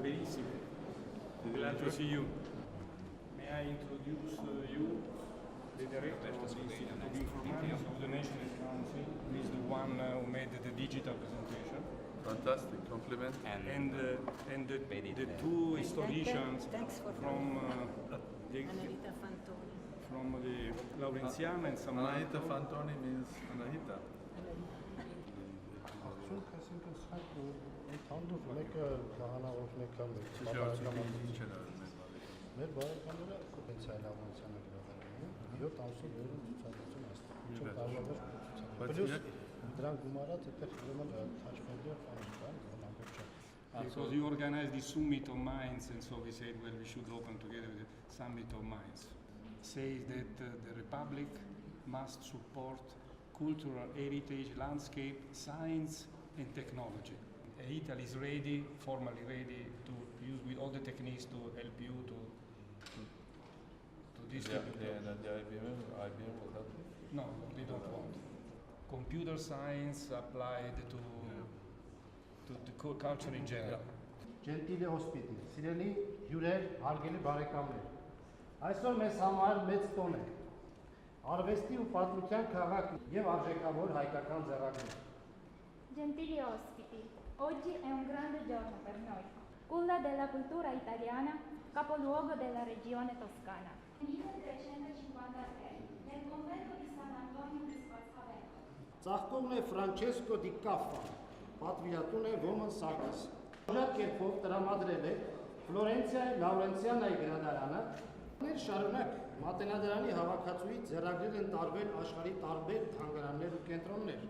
Benissimo. Glad to see you. May I introduce you, the director of the Institute of Informatics of the National Council, who is the one who made the digital presentation. Fantastic, compliment. And the two historians from the Laurentian and San Anahita Fantoni means Anahita. Because you organized the Summit of Minds, and so we said, well, we should open together the Summit of Minds. Says that the Republic must support cultural heritage, landscape, science, and technology. Italy is ready, formally ready, to use with all the techniques to help you to distribute. The IBM will help you? No, we don't want. Computer science applied to the culture in general. Gentile ospiti, սիրելի հյուրեր, հարգելի բարեկամներ։ Այսօր մեզ համար մեծ տոն է։ Արվեստի ու պատմության քաղաք եւ արժեքավոր հայկական ձեռագիր։ Gentili ospiti, oggi è un grande giorno per noi. Culla della cultura italiana, capoluogo della regione toscana. Nel 1353, nel convento di San Antonio di Bացվել. Ծաղկողն է Ֆրանչեսկո դի Կաֆա, պատվիրատուն է Ոմն Սարգսը։ Շատ կերպով տրամադրել է Ֆլորենցիայի Լաուրենցիանայի գրադարանը։ Ներ շարունակ Մատենադարանի հավաքածուի ձեռագրեր են տարվել աշխարհի տարբեր թանգարաններ ու կենտրոններ։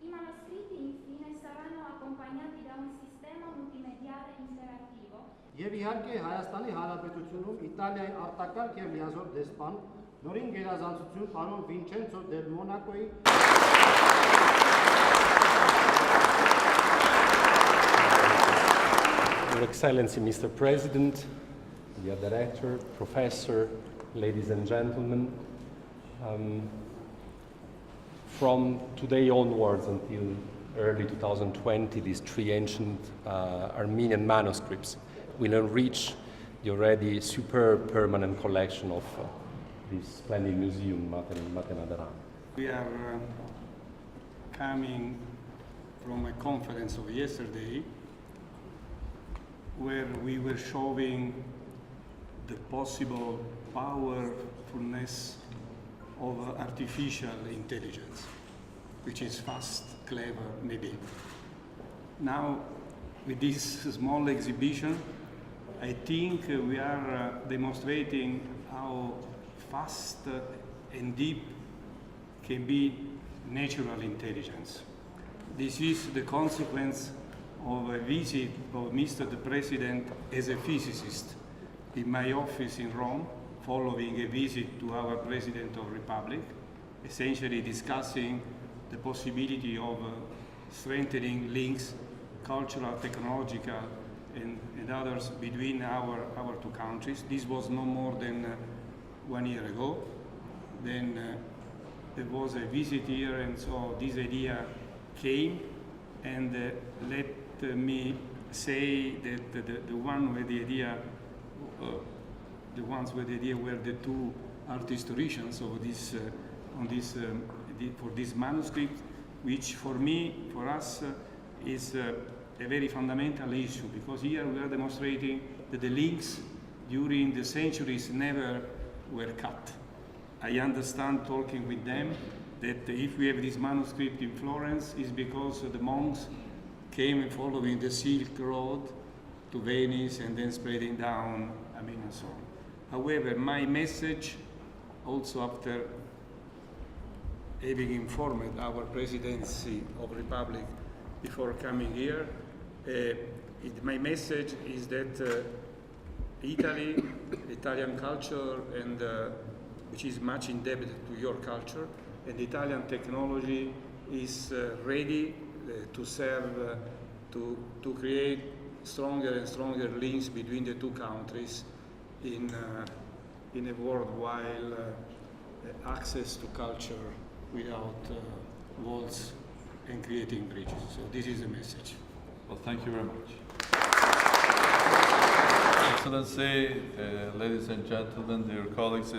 I manoscritti infine saranno accompagnati da un sistema multimediale interattivo. Եվ իհարկե Հայաստանի Հանրապետությունում Իտալիայի արտակարգ եւ լիազոր դեսպան նորին գերազանցություն պարոն Վինչենցո դել Մոնակոյի Your Excellency, Mr. President, dear Director, Professor, ladies and gentlemen, from today onwards until early 2020, these three ancient Armenian manuscripts will enrich the already superb permanent collection of this splendid museum, Mատենադարանում. We are coming from a conference of yesterday where we were showing the possible powerfulness of artificial intelligence, which is fast, clever, maybe. Now, with this small exhibition, I think we are demonstrating how fast and deep can be natural intelligence. This is the consequence of a visit of Mr. the President as a physicist in my office in Rome, following a visit to our President of the Republic, essentially discussing the possibility of strengthening links, cultural, technological, and others between our two countries. This was no more than 1 year ago. Then there was a visit here, and so this idea came, and let me say that the one with the idea, the ones with the idea were the two art historians of this, for this manuscript, which for me, for us, is a very fundamental issue, because here we are demonstrating that the links during the centuries never were cut. I understand, talking with them, that if we have this manuscript in Florence, is because the monks came following the Silk Road to Venice and then spreading down, and so on. However, my message, also after having informed our presidency of the Republic before coming here, my message is that Italy, Italian culture, and which is much indebted to your culture, and Italian technology is ready to serve, to create stronger and stronger links between the two countries in a worldwide access to culture without walls and creating bridges. So this is the message. Well, thank you very much. Excellency, ladies and gentlemen, dear colleagues,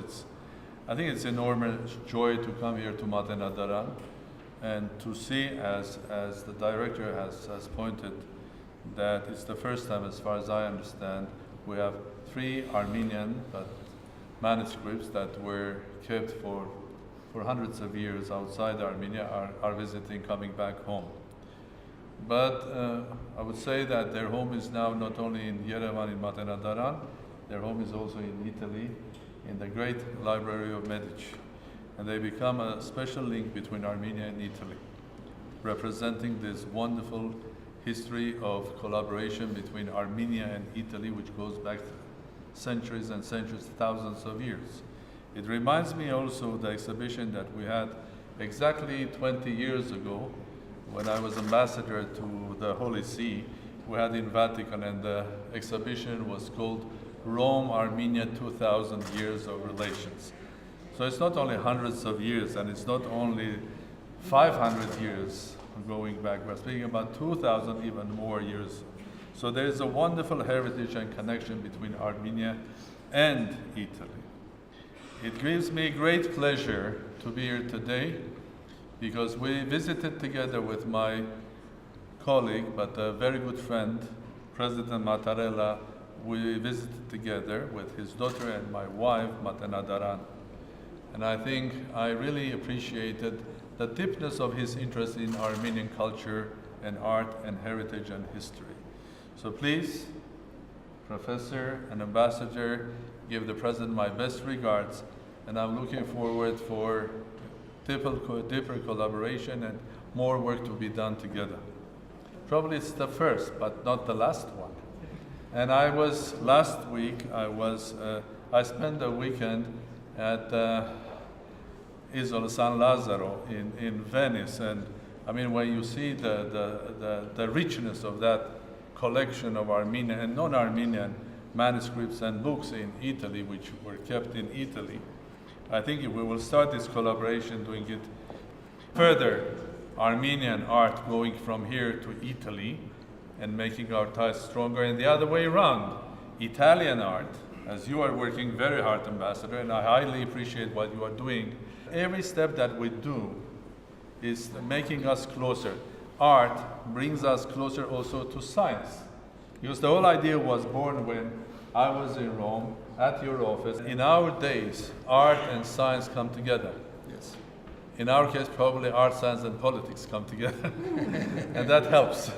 I think it's enormous joy to come here to Մատենադարան and to see, as the director has pointed, that it's the first time, as far as I understand, we have 3 Armenian manuscripts that were kept for hundreds of years outside Armenia are visiting, coming back home. But I would say that their home is now not only in Yerevan, in Մատենադարան, their home is also in Italy, in the great library of Medici. And they become a special link between Armenia and Italy, representing this wonderful history of collaboration between Armenia and Italy, which goes back centuries and centuries, thousands of years. It reminds me also of the exhibition that we had exactly 20 years ago when I was ambassador to the Holy See. We had in Vatican, and the exhibition was called Rome-Armenia 2000 Years of Relations. So it's not only hundreds of years, and it's not only 500 years going back. We're speaking about 2,000 even more years. So there is a wonderful heritage and connection between Armenia and Italy. It gives me great pleasure to be here today because we visited together with my colleague, but a very good friend, President Mattarella. We visited together with his daughter and my wife, Մատենադարան. And I think I really appreciated the deepness of his interest in Armenian culture and art and heritage and history. So please, Professor and Ambassador, give the President my best regards, and I'm looking forward for deeper collaboration and more work to be done together. Probably it's the first, but not the last one. And last week, I spent a weekend at Isola San Lazzaro in Venice, and I mean, when you see the richness of that collection of Armenian and non-Armenian manuscripts and books in Italy, which were kept in Italy, I think if we will start this collaboration, doing it further, Armenian art going from here to Italy and making our ties stronger, and the other way around, Italian art, as you are working very hard, Ambassador, and I highly appreciate what you are doing. Every step that we do is making us closer. Art brings us closer also to science. Because the whole idea was born when I was in Rome at your office. In our days, art and science come together. Yes. In our case, probably art, science, and politics come together. And that helps.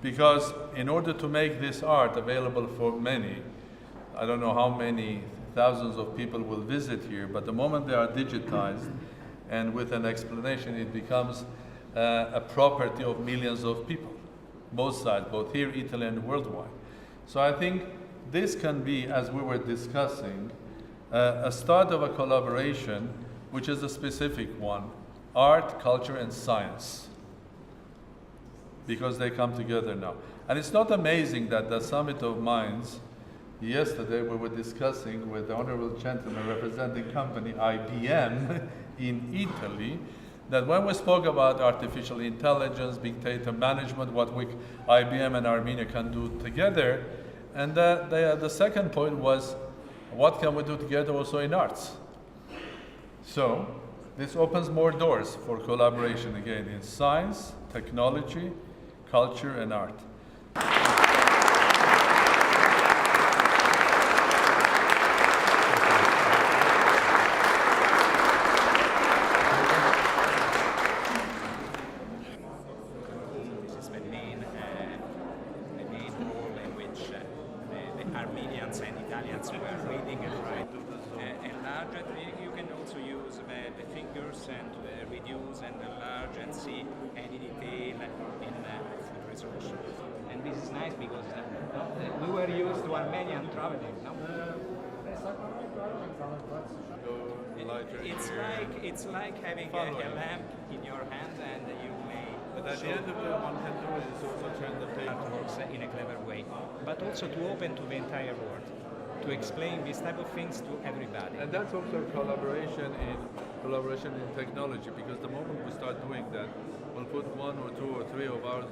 Because in order to make this art available for many, I don't know how many thousands of people will visit here, but the moment they are digitized and with an explanation, it becomes a property of millions of people, both sides, both here, Italy, and worldwide. So I think this can be, as we were discussing, a start of a collaboration, which is a specific one, art, culture, and science, because they come together now. And it's not amazing that the Summit of Minds, yesterday we were discussing with the honorable gentleman representing company IBM in Italy, that when we spoke about artificial intelligence, big data management, what IBM and Armenia can do together, and the second point was, what can we do together also in arts? So this opens more doors for collaboration again in science, technology, culture, and art. Armenians and Italians were reading and writing. Enlarge it, you can also use the fingers and reduce and enlarge and see any detail in resolution. And this is nice because we were used to Armenian traveling, no? It's like having a lamp in your hand and you may. But at the end of it, one can do is also turn the page. Works in a clever way, but also to open to the entire world, to explain these type of things to everybody. And that's also collaboration in technology, because the moment we start doing that, we'll put 1 or 2 or 3 of our